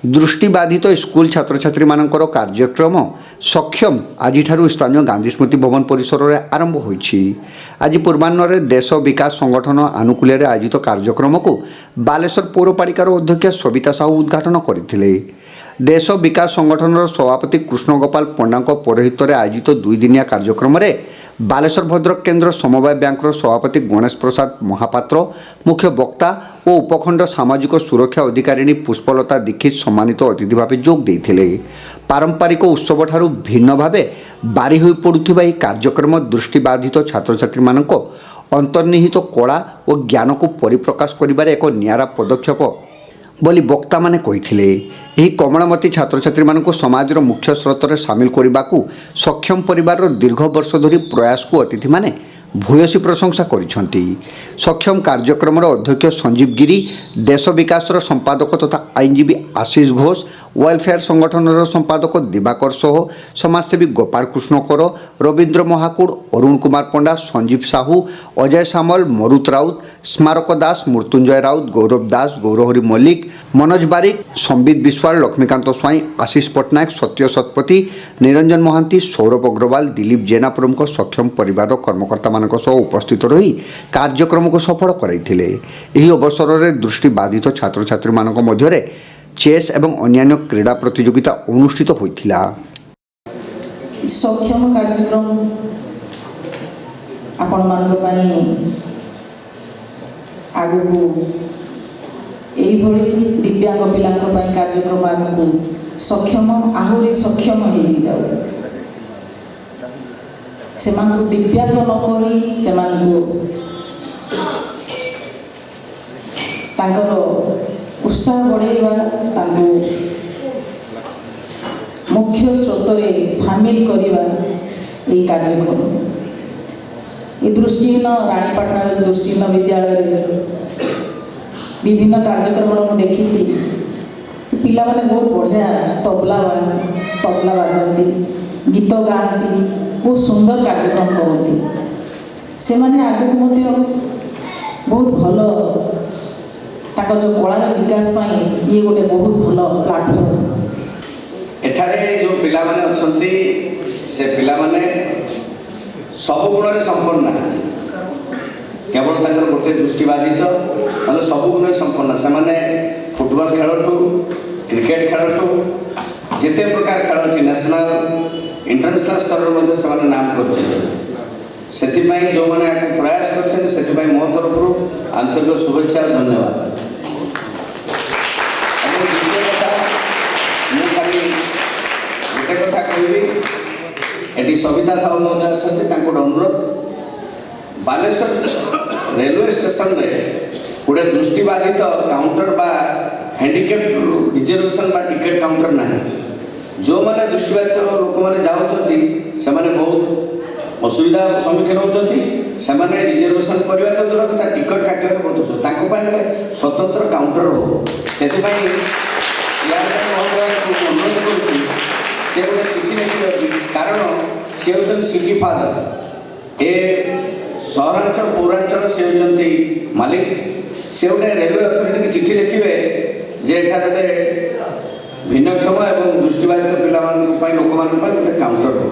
दृष्टिबाधित स्कूल छात्र छात्री मानकर कार्यक्रम सक्षम आज स्थानीय गांधी स्मृति भवन परिसर में आरंभ होइछि। आज पूर्वाह्न देश विकास संगठन आनुकूल्य आयोजित कार्यक्रम को बालेश्वर पौरपालिकार अध्यक्ष सविता साहू उद्घाटन करथिले। देश विकास संगठन सभापति कृष्ण गोपाल पंडा पौरोहित आयोजित दुईदिनिया कार्यक्रम में बालेश्वर भद्रक केन्द्र समवाय बैंक सभापति गणेश प्रसाद महापात्र मुख्य वक्ता और उपखंड सामाजिक सुरक्षा अधिकारिणी पुष्पलता दीक्षित सम्मानित अतिथि भाव जोग देते। पारंपरिक उत्सव ठारू भिन्न भावे बारी हो पड़ुथिबा एही कार्यक्रम दृष्टिबाधित छात्र छात्री मानक अंतर्निहित कला और ज्ञान को परिप्रकाश करिबार एक नियारा पदक्षेप बोली वक्ता माने कहिथिले। एही कमलमती छात्र छात्री मानक समाजर मुख्य स्रोत में सामिल करने को सक्षम परिवार दीर्घ वर्ष धरी प्रयास को अतिथि माने भूयसी प्रशंसा करिसेंति। सक्षम कार्यक्रम अध्यक्ष संजीव गिरी, देश विकास संपादक तथा आईनजीवी आशीष घोष, वेलफेयर संगठन संपादक दिवाकर सोह, समाजसेवी गोपाल कृष्ण कर, रवींद्र महाकुड़, अरुण कुमार पंडा, संजीव साहू, अजय सामल, मरुत राउत, स्मारक दास, मृत्युंजय राउत, गौरव दास, गौरहरी मल्लिक, मनोज बारिक, संबित विश्वाल, लक्ष्मीकांत स्वाई, आशीष पट्टनायक, सत्य शतपथी, निरंजन महांती, सौरभ अग्रवाल, दिलीप जेना प्रमुख सक्षम परिवार कर्मकर्ता उपस्थित रही कार्यक्रम को सफल कराइथिले। एही अवसर में दृष्टिबाधित छात्र छात्री मानक मध्यरे चेस एवं अन्य क्रीड़ा प्रतियोगिता अनुष्ठित होइथिला। सक्षम कार्यक्रम आपण मानक पई आगु एही भली दिव्यांग पिलांक पई कार्यक्रम आगु सक्षम आहुरी सक्षम हेई जाऊ। सेमानकु दिव्यांग न कही सेमानकु तांकर उत्साह बढ़ाइबा तांकु मुख्य स्रोत रे शामिल करिबा एही कार्यक्रम ए दृष्टिहीन रानीपाटना दृष्टिहीन विद्यालय विभिन्न कार्यक्रम मैं देखी पिला माने बहुत बढ़िया तबला बाजती गीत गाती बहुत सुंदर कार्यक्रम करती से माने आगे बहुत भल ताकर जो कलार विकास ये गोटे बहुत भल प्लाटफर्म। एठारे जो पिला माने अछंती से पिला माने सब गुण संपन्न केवल ताकर गोटे दृष्टिबाधित ना सब गुण संपन्न से माने फुटबॉल खेलठू क्रिकेट खेलठू जिते प्रकार खेल अच्छी नेशनल इंटरनेशनल स्तर में से नाम कर जो मैंने प्रयास कर मो तरफ आंतरिक शुभेच्छा और धन्यवाद। गोटे कथा कहबी ये सविता साहू महोदय अच्छा अनुरोध बालेश्वर रेलवे स्टेशन रे गोटे दृष्टिबाधित काउंटर बा हैंडिकेप रिजर्वेशन बा टिकेट काउंटर ना जो मैंने दृष्टिबाधित लोक मैंने जाऊँगी से बहुत असुविधा सम्मुखीन होती से रिजर्वेशन करने तो दूर कथा टिकट काटे बहुत असुविधा स्वतंत्र काउंटर हो से अनुरोध कर गोटे चिठी लिखे कारण सी हूँ सिटी फादर ए सहरांचल पौरांचल सी होती मालिक से गोटे रेलवे अथॉरिटी की चिठी लिखे जे एठारे भिन्नक्षम एवं दृष्टिबाधित पिला लोक गोटे काउंटर हो।